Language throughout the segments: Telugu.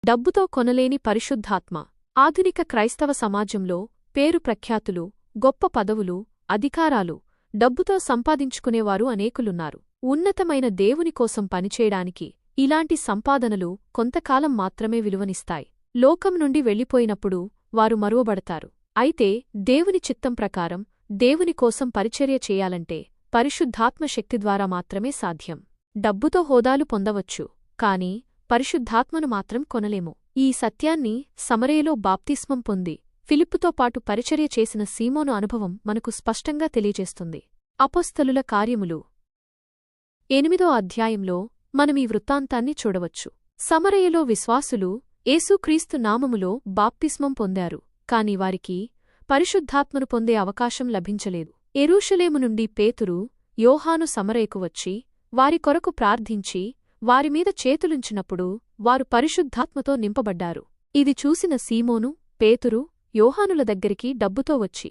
డబ్బుతో కొనలేని పరిశుద్ధాత్మ. ఆధునిక క్రైస్తవ సమాజంలో పేరు ప్రఖ్యాతులు, గొప్ప పదవులు, అధికారాలు, డబ్బుతో సంపాదించుకునేవారు అనేకులున్నారు. ఉన్నతమైన దేవుని కోసం పనిచేయడానికి ఇలాంటి సంపాదనలు కొంతకాలం మాత్రమే విలువనిస్తాయి. లోకం నుండి వెళ్ళిపోయినప్పుడు వారు మరువబడతారు. అయితే దేవుని చిత్తం ప్రకారం దేవుని కోసం పరిచర్య చేయాలంటే పరిశుద్ధాత్మ శక్తి ద్వారా మాత్రమే సాధ్యం. డబ్బుతో హోదాలు పొందవచ్చు, కాని పరిశుద్ధాత్మను మాత్రం కొనలేము. ఈ సత్యాన్ని సమరయలో బాప్తిస్మం పొంది ఫిలిప్పుతో పాటు పరిచర్య చేసిన సీమోను అనుభవం మనకు స్పష్టంగా తెలియజేస్తుంది. అపోస్తలుల కార్యములు 8వ అధ్యాయంలో మనమీ వృత్తాంతాన్ని చూడవచ్చు. సమరయలో విశ్వాసులు యేసుక్రీస్తు నామములో బాప్తిస్మం పొందారు, కాని వారికి పరిశుద్ధాత్మను పొందే అవకాశం లభించలేదు. యెరూషలేము నుండి పేతురు, యోహాను సమరయకు వచ్చి వారి కొరకు ప్రార్థించి వారిమీద చేతులుంచినప్పుడు వారు పరిశుద్ధాత్మతో నింపబడ్డారు. ఇది చూసిన సీమోను, పేతురు, యోహానుల దగ్గరికి డబ్బుతో వచ్చి,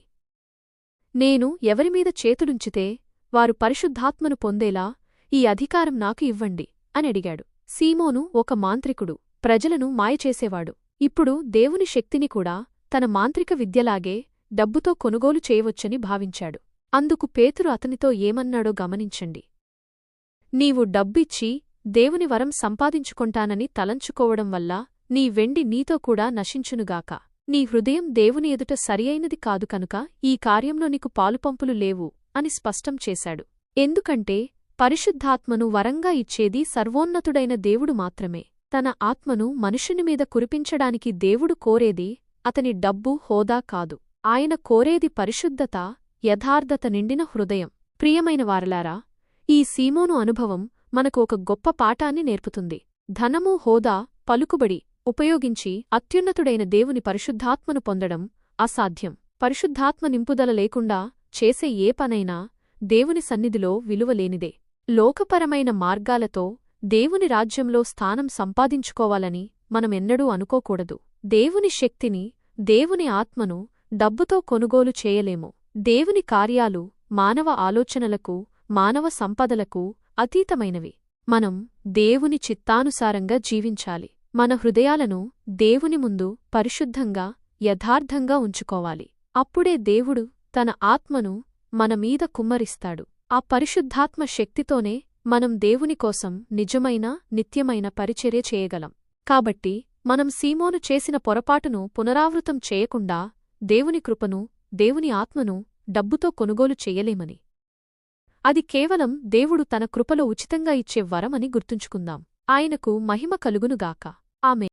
నేను ఎవరిమీద చేతులుంచితే వారు పరిశుద్ధాత్మను పొందేలా ఈ అధికారం నాకు ఇవ్వండి అని అడిగాడు. సీమోను ఒక మాంత్రికుడు, ప్రజలను మాయచేసేవాడు. ఇప్పుడు దేవుని శక్తిని కూడా తన మాంత్రిక విద్యలాగే డబ్బుతో కొనుగోలు చేయవచ్చని భావించాడు. అందుకు పేతురు అతనితో ఏమన్నాడో గమనించండి. నీవు డబ్బిచ్చి దేవుని వరం సంపాదించుకొంటానని తలంచుకోవడం వల్ల నీ వెండి నీతో కూడా నశించునుగాక. నీ హృదయం దేవుని ఎదుట సరియైనది కాదు కనుక ఈ కార్యంలో నీకు పాలుపంపులు లేవు అని స్పష్టం చేశాడు. ఎందుకంటే పరిశుద్ధాత్మను వరంగా ఇచ్చేది సర్వోన్నతుడైన దేవుడు మాత్రమే. తన ఆత్మను మనుషునిమీద కురిపించడానికి దేవుడు కోరేది అతని డబ్బు, హోదా కాదు. ఆయన కోరేది పరిశుద్ధత, యథార్థత నిండిన హృదయం. ప్రియమైన వారలారా, ఈ సీమోను అనుభవం మనకు ఒక గొప్ప పాఠాన్ని నేర్పుతుంది. ధనము, హోదా, పలుకుబడి ఉపయోగించి అత్యున్నతుడైన దేవుని పరిశుద్ధాత్మను పొందడం అసాధ్యం. పరిశుద్ధాత్మ నింపుదల లేకుండా చేసే ఏ పనైనా దేవుని సన్నిధిలో విలువలేనిదే. లోకపరమైన మార్గాలతో దేవుని రాజ్యంలో స్థానం సంపాదించుకోవాలని మనమెన్నడూ అనుకోకూడదు. దేవుని శక్తిని, దేవుని ఆత్మను డబ్బుతో కొనుగోలు చేయలేము. దేవుని కార్యాలు మానవ ఆలోచనలకు, మానవ సంపదలకు అతీతమైనవి. మనం దేవుని చిత్తానుసారంగా జీవించాలి. మన హృదయాలను దేవుని ముందు పరిశుద్ధంగా, యథార్థంగా ఉంచుకోవాలి. అప్పుడే దేవుడు తన ఆత్మను మనమీద కుమ్మరిస్తాడు. ఆ పరిశుద్ధాత్మ శక్తితోనే మనం దేవుని కోసం నిజమైన, నిత్యమైన పరిచర్య చేయగలం. కాబట్టి మనం సీమోను చేసిన పొరపాటును పునరావృతం చేయకుండా దేవుని కృపను, దేవుని ఆత్మను డబ్బుతో కొనుగోలు చెయ్యలేమని, అది కేవలం దేవుడు తన కృపలో ఉచితంగా ఇచ్చే వరమని గుర్తుంచుకుందాం. ఆయనకు మహిమ కలుగునుగాక. ఆమె